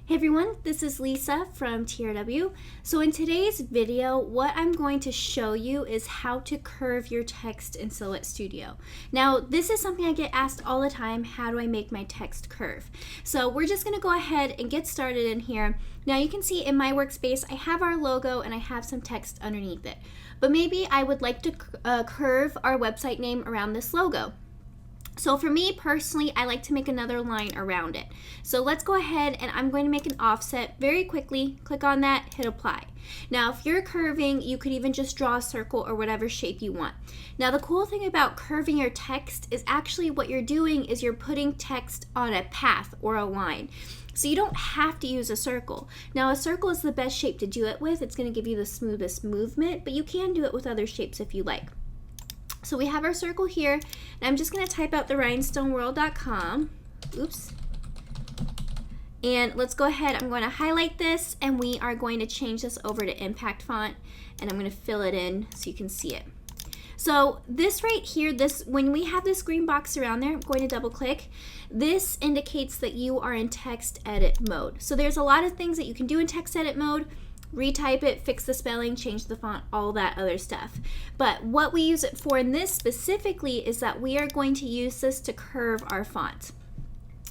Hey everyone, this is Lisa from TRW. So in today's video, what I'm going to show you is how to curve your text in Silhouette Studio. Now, this is something I get asked all the time, how do I make my text curve? So we're just gonna go ahead and get started in here. Now you can see in my workspace, I have our logo and I have some text underneath it. But maybe I would like to curve our website name around this logo. So for me personally, I like to make another line around it. So let's go ahead and I'm going to make an offset very quickly. Click on that, hit apply. Now if you're curving, you could even just draw a circle or whatever shape you want. Now the cool thing about curving your text is actually what you're doing is you're putting text on a path or a line. So you don't have to use a circle. Now a circle is the best shape to do it with. It's going to give you the smoothest movement, but you can do it with other shapes if you like. So we have our circle here, and I'm just going to type out the rhinestoneworld.com. Oops. And let's go ahead, I'm going to highlight this, and we are going to change this over to impact font, and I'm going to fill it in so you can see it. So this right here, when we have this green box around there, I'm going to double click. This indicates that you are in text edit mode. So there's a lot of things that you can do in text edit mode. Retype it, fix the spelling, change the font, all that other stuff. But what we use it for in this specifically is that we are going to use this to curve our font.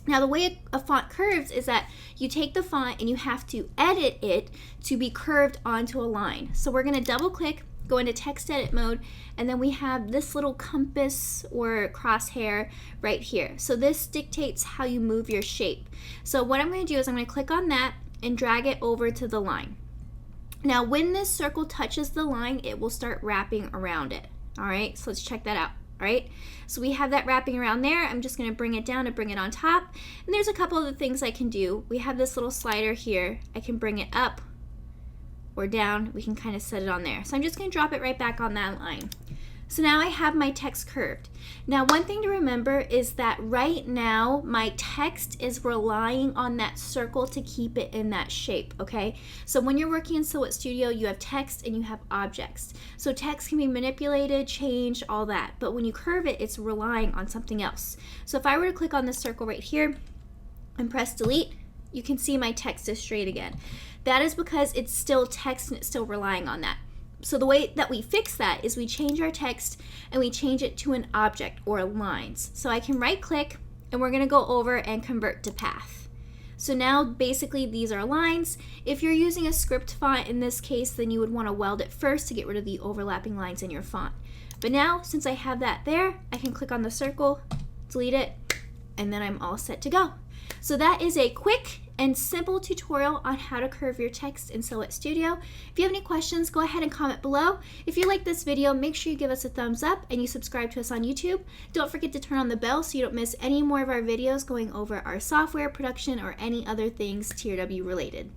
Now the way a font curves is that you take the font and you have to edit it to be curved onto a line. So we're going to double click, go into text edit mode, and then we have this little compass or crosshair right here. So this dictates how you move your shape. So what I'm going to do is I'm going to click on that and drag it over to the line. Now when this circle touches the line, it will start wrapping around it. All right, so let's check that out. All right, so we have that wrapping around there. I'm just going to bring it down and bring it on top. And there's a couple of the things I can do. We have this little slider here. I can bring it up or down. We can kind of set it on there. So I'm just going to drop it right back on that line. So now I have my text curved. Now one thing to remember is that right now my text is relying on that circle to keep it in that shape, okay? So when you're working in Silhouette Studio, you have text and you have objects. So text can be manipulated, changed, all that. But when you curve it, it's relying on something else. So if I were to click on this circle right here and press delete, you can see my text is straight again. That is because it's still text and it's still relying on that. So the way that we fix that is we change our text and we change it to an object or lines. So I can right click and we're going to go over and convert to path. So now basically these are lines. If you're using a script font in this case, then you would want to weld it first to get rid of the overlapping lines in your font. But now since I have that there, I can click on the circle, delete it, and then I'm all set to go. So that is a quick and simple tutorial on how to curve your text in Silhouette Studio. If you have any questions, go ahead and comment below. If you like this video, make sure you give us a thumbs up and you subscribe to us on YouTube. Don't forget to turn on the bell so you don't miss any more of our videos going over our software, production, or any other things TRW related.